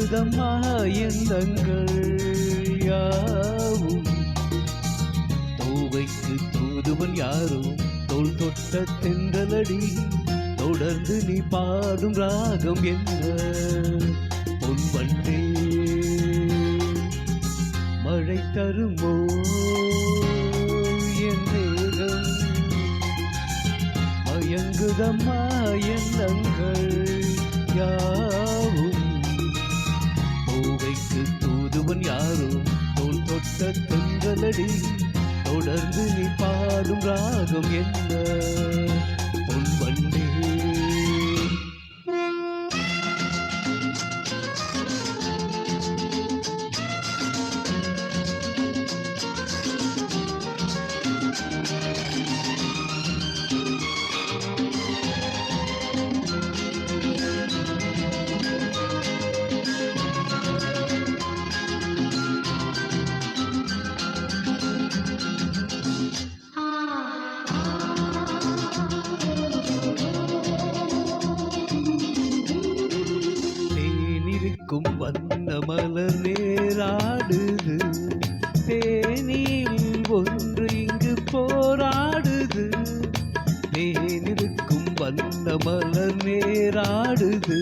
மயங்குதம்மா எண்ணங்கள் யாவும். தோவைக்கு தூதுவன் யாரோ தோள் தொட்ட தென்றலடி, தொடர்ந்து நீ பாடும் ராகம் என்ன பொன்வண்டே. மழை தருமோ என் மேகம், மயங்குதம்மா எண்ணங்கள் யாவும். பூவைக்கு தூதுவன் யாரோ தோள் தொட்ட தென்றலடி, தொடர்ந்து நீ பாடும் ராகம் என்ன பொன்வண்டே. வண்ண மலர் நேராடுது, தேனில் ஒன்று இங்கு போராடுது. தேனிருக்கும் வண்ண மலர் நேராடுது,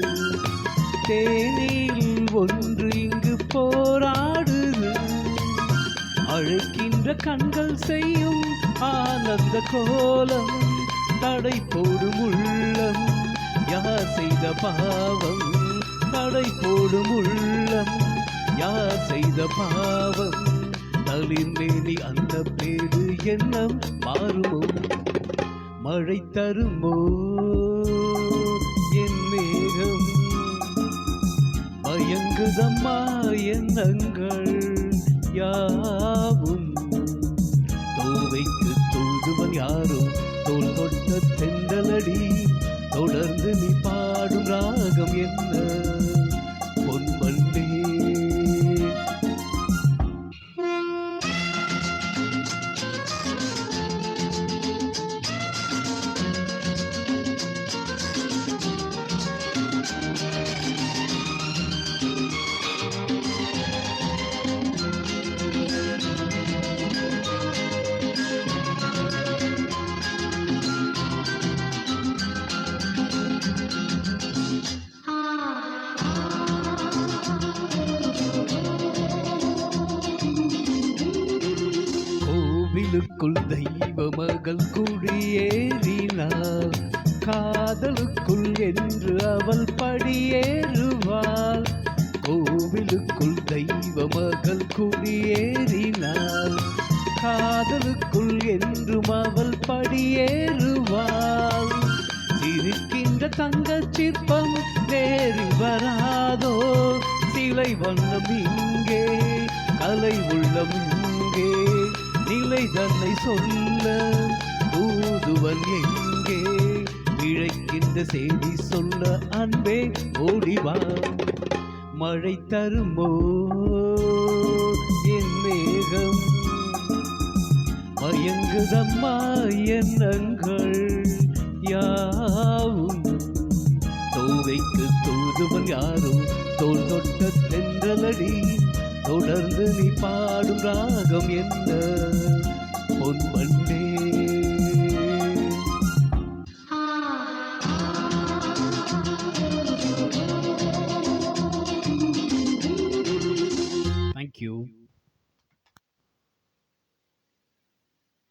தேனில் ஒன்று இங்கு போராடுது. அழைக்கின்ற கண்கள் செய்யும் ஆனந்த கோலம், தடை போடும் உள்ளம் யார் செய்த பாவம். தடை போடும் உள்ளம் யார் செய்த பாவம். தளிர்மேனி அந்த பேரு எண்ணம் மாறுமோ, மழை தருமோ என் மேகம். மயங்குதம்மா எண்ணங்கள் யாவும். தோவைக்கு தூதுவன் யாரோ தோள் தொட்ட தென்றலடி, தொடர்ந்து நீ பாடும் ராகம் என்ன பொன்வண்டே. கோவிலுக்குள் தெய்வ மகள் குடியேறினாள், காதலுக்குள் என்று அவள் படியேறுவாள். கோவிலுக்குள் தெய்வ மகள் குடியேறினாள், காதலுக்குள் என்றும் அவள் படியேறுவாள். சிரிக்கின்ற தங்கச் சிற்பம் நேரில் வராதோ, சிலை வண்ணம் இங்கே கலை உள்ளம் இங்கே. நிலை தன்னை சொல்ல தூதுவன் எங்கே, இழைக்கின்ற செய்தி சொல்ல அன்பே ஓடிவா. மழை தருமோ என் மேகம், மயங்குதம்மா எண்ணங்கள் யாவும். தோவைக்கு தூதுவன் யாரோ தோள் தொட்ட தென்றலடி, தொடர்ந்து நீ பாடும் ராகம் என்ன பொன்வண்டே.